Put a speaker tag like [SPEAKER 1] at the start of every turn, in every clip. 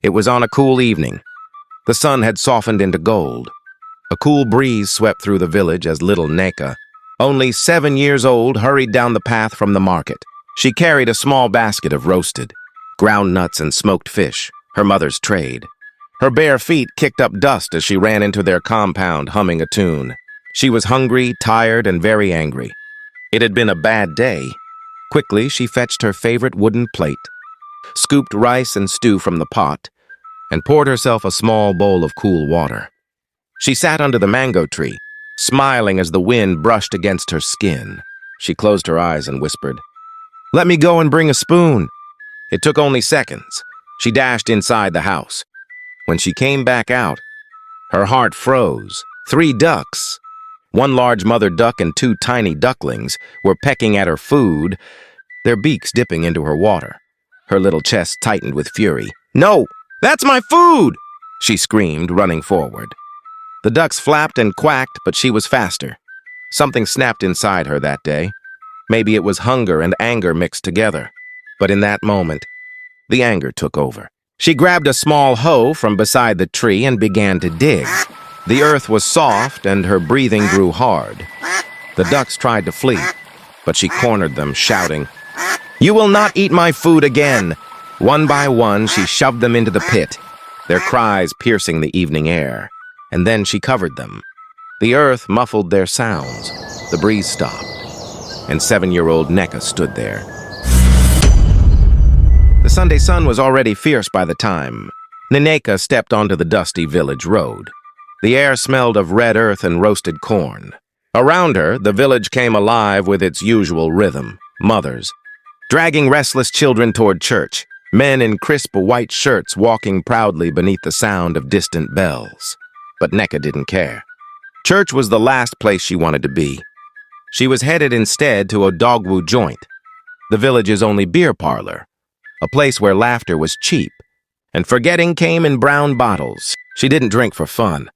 [SPEAKER 1] It was on a cool evening. The sun had softened into gold. A cool breeze swept through the village as little Neka, only 7 years old, hurried down the path from the market. She carried a small basket of roasted, ground nuts and smoked fish, her mother's trade. Her bare feet kicked up dust as she ran into their compound, humming a tune. She was hungry, tired, and very angry. It had been a bad day. Quickly, she fetched her favorite wooden plate, scooped rice and stew from the pot, and poured herself a small bowl of cool water. She sat under the mango tree, smiling as the wind brushed against her skin. She closed her eyes and whispered, "Let me go and bring a spoon." It took only seconds. She dashed inside the house. When she came back out, her heart froze. 3 ducks, 1 large mother duck and 2 tiny ducklings, were pecking at her food, their beaks dipping into her water. Her little chest tightened with fury. "No! That's my food!" she screamed, running forward. The ducks flapped and quacked, but she was faster. Something snapped inside her that day. Maybe it was hunger and anger mixed together. But in that moment, the anger took over. She grabbed a small hoe from beside the tree and began to dig. The earth was soft and her breathing grew hard. The ducks tried to flee, but she cornered them, shouting, "You will not eat my food again!" One by one, she shoved them into the pit, their cries piercing the evening air. And then she covered them. The earth muffled their sounds. The breeze stopped, and 7-year-old Neka stood there. The Sunday sun was already fierce by the time. Neka stepped onto the dusty village road. The air smelled of red earth and roasted corn. Around her, the village came alive with its usual rhythm. Mothers, dragging restless children toward church. Men in crisp white shirts walking proudly beneath the sound of distant bells. But Neka didn't care. Church was the last place she wanted to be. She was headed instead to Odogwu joint, the village's only beer parlor, a place where laughter was cheap, and forgetting came in brown bottles. She didn't drink for fun.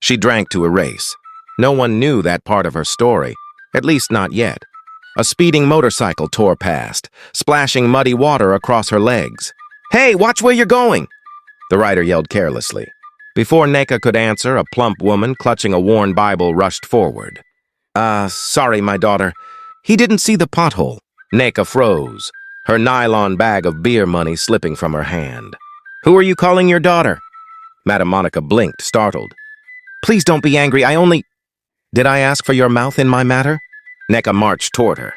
[SPEAKER 1] She drank to erase. No one knew that part of her story, at least not yet. A speeding motorcycle tore past, splashing muddy water across her legs. "Hey, watch where you're going!" the rider yelled carelessly. Before Neka could answer, a plump woman clutching a worn Bible rushed forward. Sorry, my daughter. He didn't see the pothole." Neka froze, her nylon bag of beer money slipping from her hand. "Who are you calling your daughter?" Madam Monica blinked, startled. "Please don't be angry, Did I ask for your mouth in my matter?" Neka marched toward her.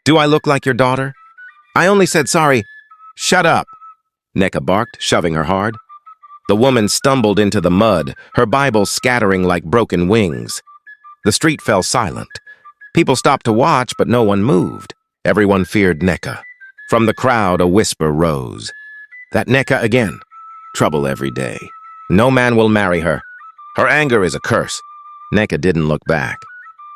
[SPEAKER 1] "Do I look like your daughter?" "I only said sorry." "Shut up," Neka barked, shoving her hard. The woman stumbled into the mud, her Bible scattering like broken wings. The street fell silent. People stopped to watch, but no one moved. Everyone feared Neka. From the crowd, a whisper rose. "That Neka again. Trouble every day. No man will marry her. Her anger is a curse." Neka didn't look back.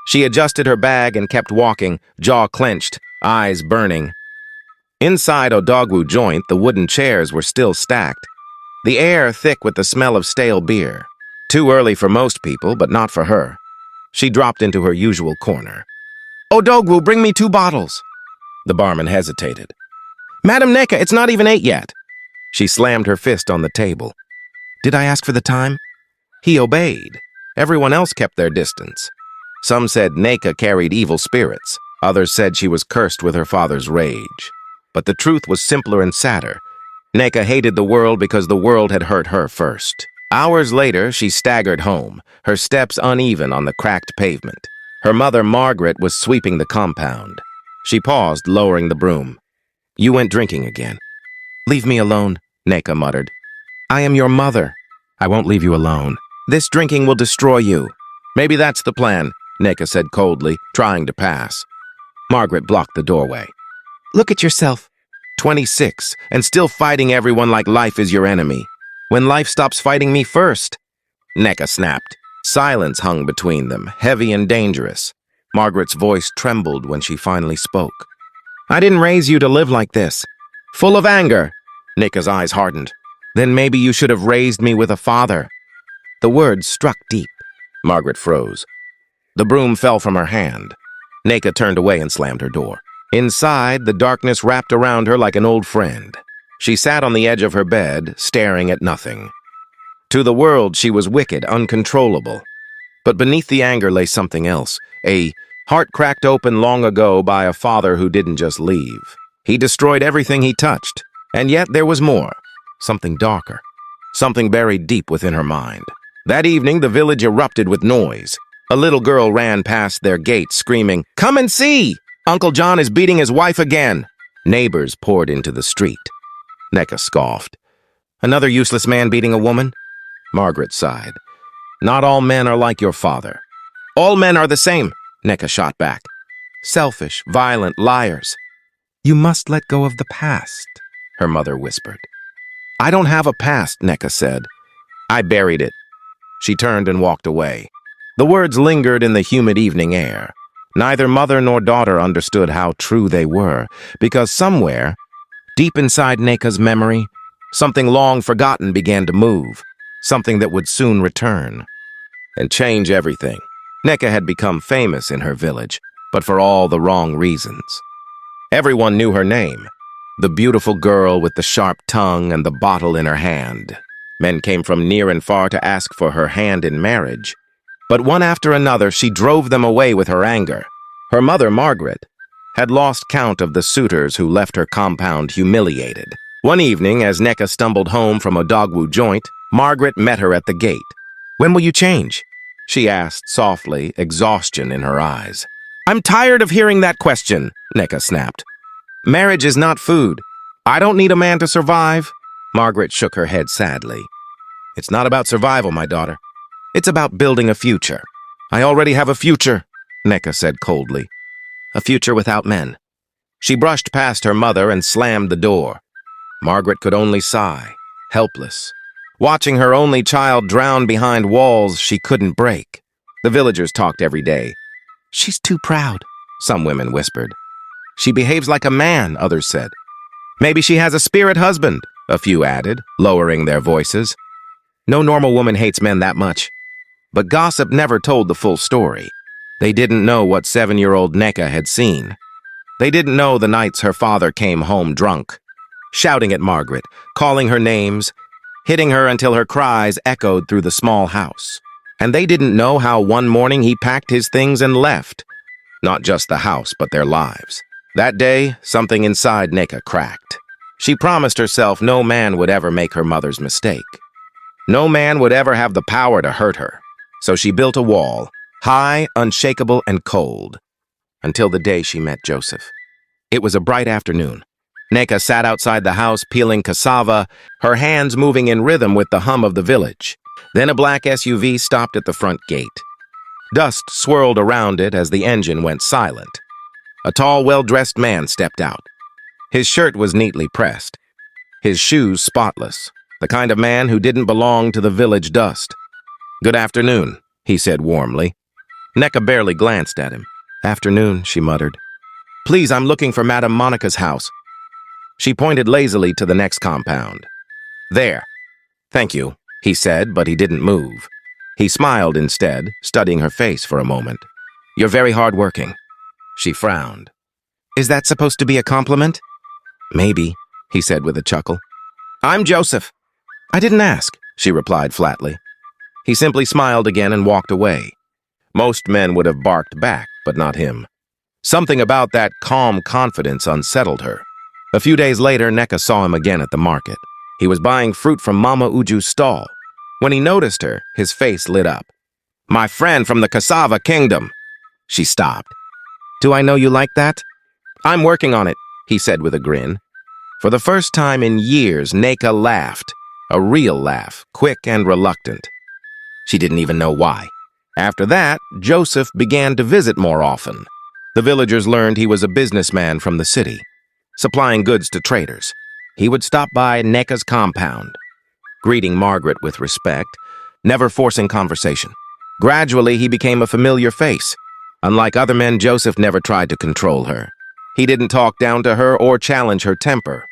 [SPEAKER 1] She adjusted her bag and kept walking, jaw clenched, eyes burning. Inside Odogwu joint, the wooden chairs were still stacked, the air thick with the smell of stale beer. Too early for most people, but not for her. She dropped into her usual corner. "Odogwu, bring me 2 bottles." The barman hesitated. "Madam Neka, it's not even 8 yet." She slammed her fist on the table. "Did I ask for the time?" He obeyed. Everyone else kept their distance. Some said Neka carried evil spirits. Others said she was cursed with her father's rage. But the truth was simpler and sadder. Neka hated the world because the world had hurt her first. Hours later, she staggered home, her steps uneven on the cracked pavement. Her mother, Margaret, was sweeping the compound. She paused, lowering the broom. "You went drinking again." "Leave me alone," Neka muttered. "I am your mother. I won't leave you alone. This drinking will destroy you." "Maybe that's the plan," Neka said coldly, trying to pass. Margaret blocked the doorway. "Look at yourself. 26, and still fighting everyone like life is your enemy. When life stops fighting me first." Neka snapped. Silence hung between them, heavy and dangerous. Margaret's voice trembled when she finally spoke. "I didn't raise you to live like this." "Full of anger." Neka's eyes hardened. "Then maybe you should have raised me with a father." The words struck deep. Margaret froze. The broom fell from her hand. Neka turned away and slammed her door. Inside, the darkness wrapped around her like an old friend. She sat on the edge of her bed, staring at nothing. To the world, she was wicked, uncontrollable. But beneath the anger lay something else, a heart cracked open long ago by a father who didn't just leave. He destroyed everything he touched. And yet there was more, something darker, something buried deep within her mind. That evening, the village erupted with noise. A little girl ran past their gate, screaming, "Come and see! Uncle John is beating his wife again!" Neighbors poured into the street. Neka scoffed. "Another useless man beating a woman?" Margaret sighed. "Not all men are like your father." "All men are the same," Neka shot back. "Selfish, violent, liars." "You must let go of the past," her mother whispered. "I don't have a past," Neka said. "I buried it." She turned and walked away. The words lingered in the humid evening air. Neither mother nor daughter understood how true they were, because somewhere, deep inside Neka's memory, something long forgotten began to move, something that would soon return and change everything. Neka had become famous in her village, but for all the wrong reasons. Everyone knew her name, the beautiful girl with the sharp tongue and the bottle in her hand. Men came from near and far to ask for her hand in marriage. But one after another, she drove them away with her anger. Her mother, Margaret, had lost count of the suitors who left her compound humiliated. One evening, as Neka stumbled home from a dogwoo joint, Margaret met her at the gate. "When will you change?" she asked softly, exhaustion in her eyes. "I'm tired of hearing that question," Neka snapped. "Marriage is not food. I don't need a man to survive." Margaret shook her head sadly. "It's not about survival, my daughter. It's about building a future." "I already have a future," Neka said coldly. "A future without men." She brushed past her mother and slammed the door. Margaret could only sigh, helpless, watching her only child drown behind walls she couldn't break. The villagers talked every day. "She's too proud," some women whispered. "She behaves like a man," others said. "Maybe she has a spirit husband," a few added, lowering their voices. No normal woman hates men that much. But gossip never told the full story. They didn't know what 7-year-old Neka had seen. They didn't know the nights her father came home drunk, shouting at Margaret, calling her names, hitting her until her cries echoed through the small house. And they didn't know how one morning he packed his things and left. Not just the house, but their lives. That day, something inside Neka cracked. She promised herself no man would ever make her mother's mistake. No man would ever have the power to hurt her. So she built a wall, high, unshakable, and cold, until the day she met Joseph. It was a bright afternoon. Neka sat outside the house peeling cassava, her hands moving in rhythm with the hum of the village. Then a black SUV stopped at the front gate. Dust swirled around it as the engine went silent. A tall, well-dressed man stepped out. His shirt was neatly pressed, his shoes spotless, the kind of man who didn't belong to the village dust. "Good afternoon," he said warmly. Neka barely glanced at him. "Afternoon," she muttered. "Please, I'm looking for Madame Monica's house." She pointed lazily to the next compound. "There." "Thank you," he said, but he didn't move. He smiled instead, studying her face for a moment. "You're very hardworking." She frowned. "Is that supposed to be a compliment?" "Maybe," he said with a chuckle. "I'm Joseph." "I didn't ask," she replied flatly. He simply smiled again and walked away. Most men would have barked back, but not him. Something about that calm confidence unsettled her. A few days later, Neka saw him again at the market. He was buying fruit from Mama Uju's stall. When he noticed her, his face lit up. "My friend from the Cassava Kingdom." She stopped. "Do I know you like that?" "I'm working on it," he said with a grin. For the first time in years, Neka laughed. A real laugh, quick and reluctant. She didn't even know why. After that, Joseph began to visit more often. The villagers learned he was a businessman from the city, supplying goods to traders. He would stop by Neka's compound, greeting Margaret with respect, never forcing conversation. Gradually, he became a familiar face. Unlike other men, Joseph never tried to control her. He didn't talk down to her or challenge her temper.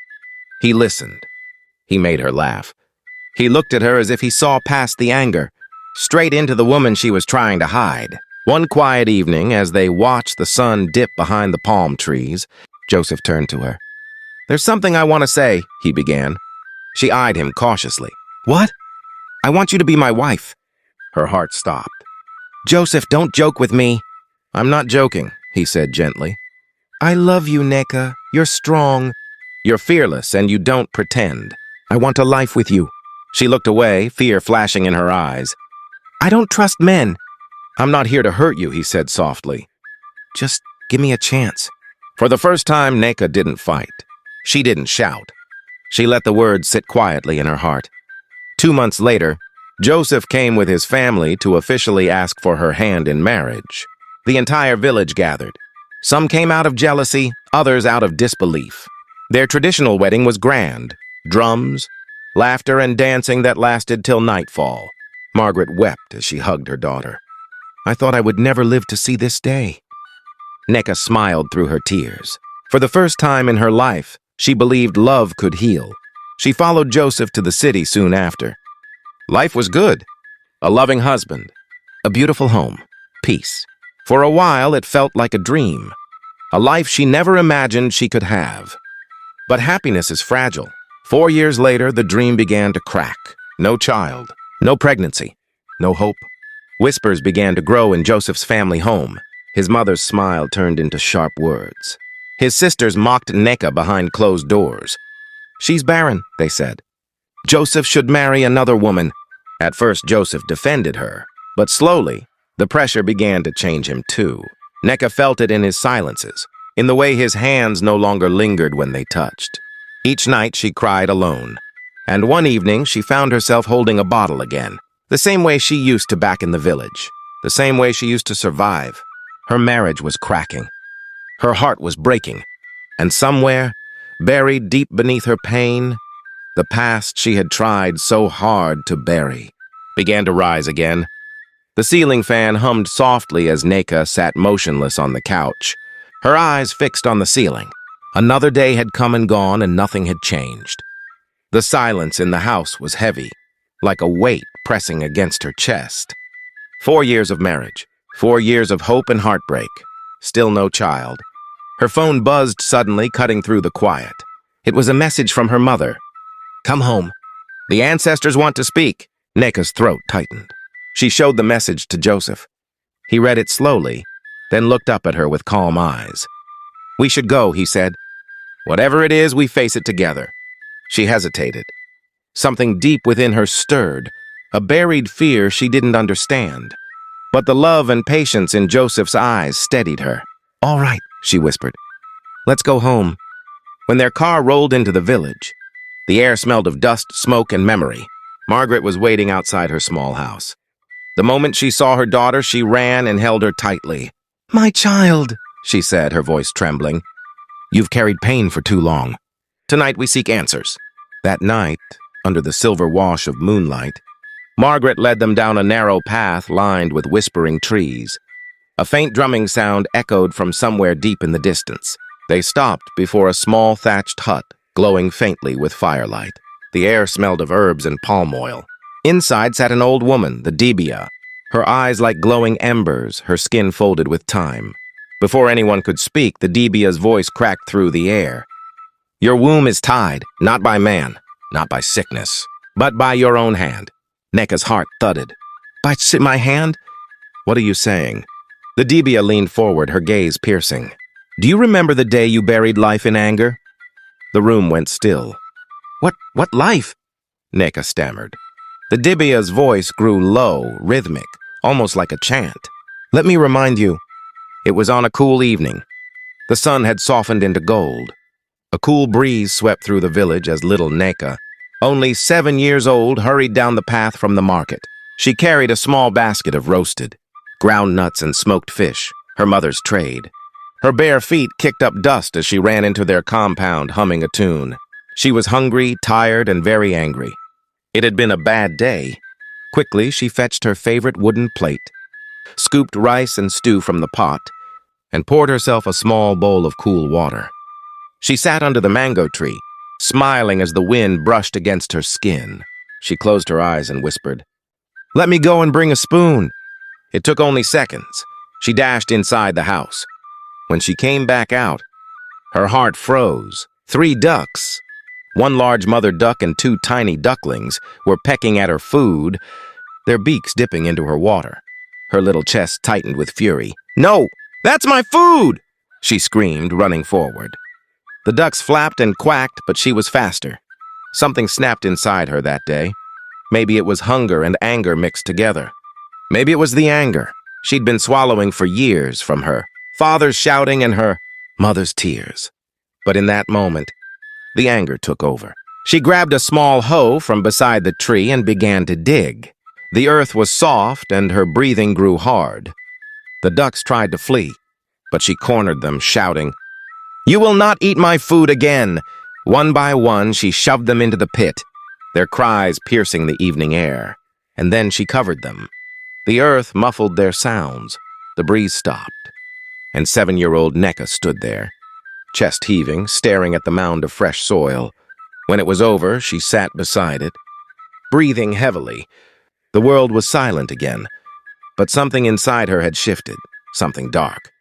[SPEAKER 1] He listened. He made her laugh. He looked at her as if he saw past the anger, straight into the woman she was trying to hide. One quiet evening, as they watched the sun dip behind the palm trees, Joseph turned to her. "There's something I want to say," he began. She eyed him cautiously. "What?" "I want you to be my wife." Her heart stopped. "Joseph, don't joke with me." "I'm not joking," he said gently. "I love you, Nneka. You're strong. You're fearless, and you don't pretend. I want a life with you." She looked away, fear flashing in her eyes. "I don't trust men." "I'm not here to hurt you," he said softly. "Just give me a chance." For the first time, Nneka didn't fight. She didn't shout. She let the words sit quietly in her heart. 2 months later, Joseph came with his family to officially ask for her hand in marriage. The entire village gathered. Some came out of jealousy, others out of disbelief. Their traditional wedding was grand. Drums, laughter, and dancing that lasted till nightfall. Margaret wept as she hugged her daughter. "I thought I would never live to see this day." Nneka smiled through her tears. For the first time in her life, she believed love could heal. She followed Joseph to the city soon after. Life was good. A loving husband. A beautiful home. Peace. For a while, it felt like a dream. A life she never imagined she could have. But happiness is fragile. 4 years later, the dream began to crack. No child. No pregnancy. No hope. Whispers began to grow in Joseph's family home. His mother's smile turned into sharp words. His sisters mocked Nneka behind closed doors. "She's barren," they said. "Joseph should marry another woman." At first, Joseph defended her, but slowly, the pressure began to change him too. Nneka felt it in his silences, in the way his hands no longer lingered when they touched. Each night, she cried alone. And one evening, she found herself holding a bottle again, the same way she used to back in the village, the same way she used to survive. Her marriage was cracking. Her heart was breaking. And somewhere, buried deep beneath her pain, the past she had tried so hard to bury began to rise again. The ceiling fan hummed softly as Nneka sat motionless on the couch, her eyes fixed on the ceiling. Another day had come and gone and nothing had changed. The silence in the house was heavy, like a weight pressing against her chest. 4 years of marriage, 4 years of hope and heartbreak, still no child. Her phone buzzed suddenly, cutting through the quiet. It was a message from her mother. "Come home. The ancestors want to speak." Nneka's throat tightened. She showed the message to Joseph. He read it slowly, then looked up at her with calm eyes. "We should go," he said. "Whatever it is, we face it together." She hesitated. Something deep within her stirred, a buried fear she didn't understand. But the love and patience in Joseph's eyes steadied her. "All right," she whispered. "Let's go home." When their car rolled into the village, the air smelled of dust, smoke, and memory. Margaret was waiting outside her small house. The moment she saw her daughter, she ran and held her tightly. "My child," she said, her voice trembling. "You've carried pain for too long. Tonight we seek answers." That night, under the silver wash of moonlight, Margaret led them down a narrow path lined with whispering trees. A faint drumming sound echoed from somewhere deep in the distance. They stopped before a small thatched hut, glowing faintly with firelight. The air smelled of herbs and palm oil. Inside sat an old woman, the Dibia, her eyes like glowing embers, her skin folded with time. Before anyone could speak, the Dibia's voice cracked through the air. "Your womb is tied, not by man, not by sickness, but by your own hand." Nneka's heart thudded. "By my hand? What are you saying?" The Dibia leaned forward, her gaze piercing. "Do you remember the day you buried life in anger?" The room went still. What life?" Nneka stammered. The Dibia's voice grew low, rhythmic, almost like a chant. "Let me remind you. It was on a cool evening. The sun had softened into gold. A cool breeze swept through the village as little Nneka, only 7 years old, hurried down the path from the market. She carried a small basket of roasted, ground nuts and smoked fish, her mother's trade. Her bare feet kicked up dust as she ran into their compound, humming a tune. She was hungry, tired, and very angry. It had been a bad day. Quickly, she fetched her favorite wooden plate, scooped rice and stew from the pot, and poured herself a small bowl of cool water. She sat under the mango tree, smiling as the wind brushed against her skin. She closed her eyes and whispered, "Let me go and bring a spoon." It took only seconds. She dashed inside the house. When she came back out, her heart froze. 3 ducks, one large mother duck and 2 tiny ducklings, were pecking at her food, their beaks dipping into her water. Her little chest tightened with fury. "No! That's my food!" she screamed, running forward. The ducks flapped and quacked, but she was faster. Something snapped inside her that day. Maybe it was hunger and anger mixed together. Maybe it was the anger she'd been swallowing for years from her father's shouting and her mother's tears. But in that moment, the anger took over. She grabbed a small hoe from beside the tree and began to dig. The earth was soft and her breathing grew hard. The ducks tried to flee, but she cornered them, shouting, "You will not eat my food again!" One by one, she shoved them into the pit, their cries piercing the evening air. And then she covered them. The earth muffled their sounds. The breeze stopped. And 7-year-old Neka stood there, chest heaving, staring at the mound of fresh soil. When it was over, she sat beside it, breathing heavily. The world was silent again, but something inside her had shifted, something dark.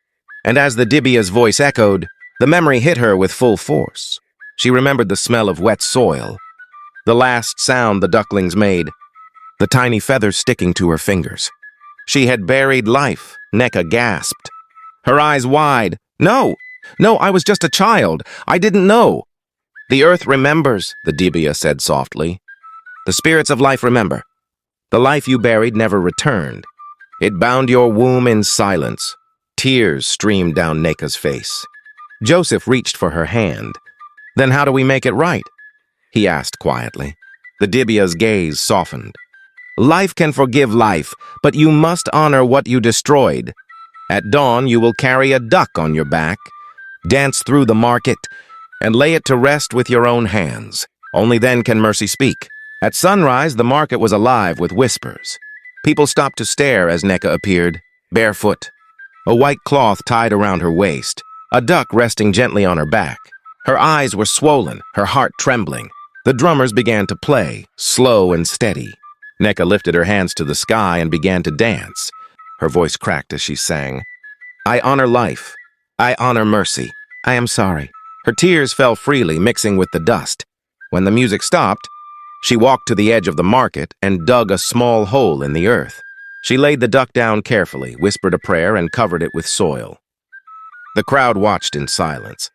[SPEAKER 1] And as the Dibia's voice echoed, the memory hit her with full force. She remembered the smell of wet soil, the last sound the ducklings made, the tiny feathers sticking to her fingers. She had buried life, Neka gasped, her eyes wide. No, I was just a child. I didn't know." "The earth remembers," the Dibia said softly. "The spirits of life remember. The life you buried never returned. It bound your womb in silence." Tears streamed down Neka's face. Joseph reached for her hand. "Then how do we make it right?" he asked quietly. The Dibia's gaze softened. "Life can forgive life, but you must honor what you destroyed. At dawn, you will carry a duck on your back, dance through the market, and lay it to rest with your own hands. Only then can mercy speak." At sunrise, the market was alive with whispers. People stopped to stare as Neka appeared, barefoot, a white cloth tied around her waist, a duck resting gently on her back. Her eyes were swollen, her heart trembling. The drummers began to play, slow and steady. Neka lifted her hands to the sky and began to dance. Her voice cracked as she sang, "I honor life. I honor mercy. I am sorry." Her tears fell freely, mixing with the dust. When the music stopped, she walked to the edge of the market and dug a small hole in the earth. She laid the duck down carefully, whispered a prayer, and covered it with soil. The crowd watched in silence.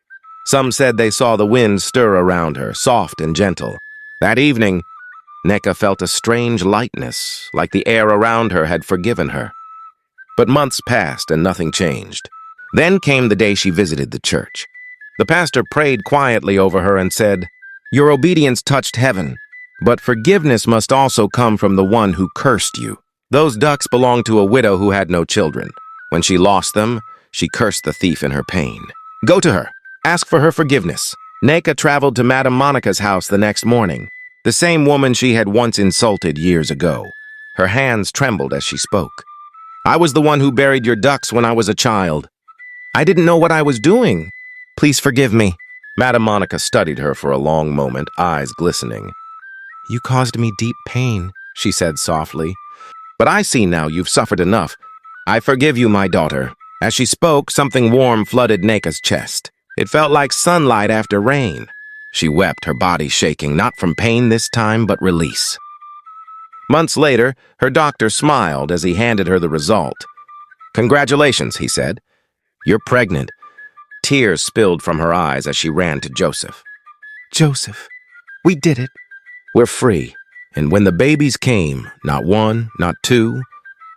[SPEAKER 1] Some said they saw the wind stir around her, soft and gentle. That evening, Neka felt a strange lightness, like the air around her had forgiven her. But months passed and nothing changed. Then came the day she visited the church. The pastor prayed quietly over her and said, "Your obedience touched heaven, but forgiveness must also come from the one who cursed you." Those ducks belonged to a widow who had no children. When she lost them, she cursed the thief in her pain. "Go to her. Ask for her forgiveness." Neka traveled to Madame Monica's house the next morning, the same woman she had once insulted years ago. Her hands trembled as she spoke. "I was the one who buried your ducks when I was a child. I didn't know what I was doing. Please forgive me." Madame Monica studied her for a long moment, eyes glistening. "You caused me deep pain," she said softly. "But I see now you've suffered enough. I forgive you, my daughter." As she spoke, something warm flooded Neka's chest. It felt like sunlight after rain. She wept, her body shaking, not from pain this time, but release. Months later, her doctor smiled as he handed her the result. "Congratulations," he said. "You're pregnant." Tears spilled from her eyes as she ran to Joseph. "Joseph, we did it. We're free." And when the babies came, not one, not two,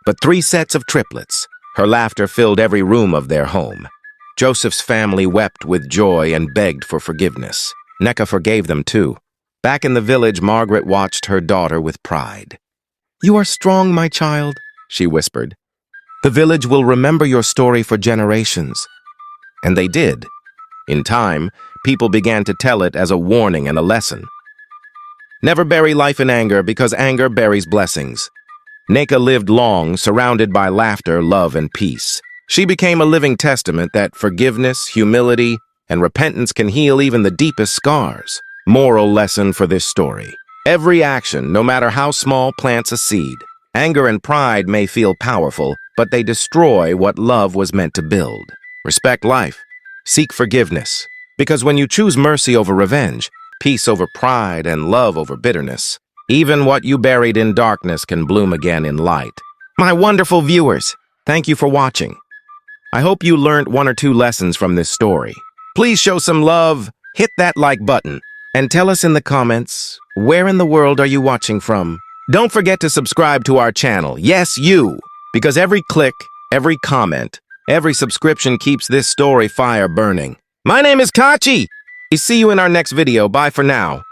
[SPEAKER 1] but 3 sets of triplets, her laughter filled every room of their home. Joseph's family wept with joy and begged for forgiveness. Neka forgave them too. Back in the village, Margaret watched her daughter with pride. "You are strong, my child," she whispered. "The village will remember your story for generations." And they did. In time, people began to tell it as a warning and a lesson. Never bury life in anger, because anger buries blessings. Neka lived long, surrounded by laughter, love, and peace. She became a living testament that forgiveness, humility, and repentance can heal even the deepest scars. Moral lesson for this story: every action, no matter how small, plants a seed. Anger and pride may feel powerful, but they destroy what love was meant to build. Respect life. Seek forgiveness. Because when you choose mercy over revenge, peace over pride, and love over bitterness, even what you buried in darkness can bloom again in light. My wonderful viewers, thank you for watching. I hope you learned one or two lessons from this story. Please show some love, hit that like button, and tell us in the comments, where in the world are you watching from? Don't forget to subscribe to our channel. Yes, you! Because every click, every comment, every subscription keeps this story fire burning. My name is Kachi. See you in our next video. Bye for now.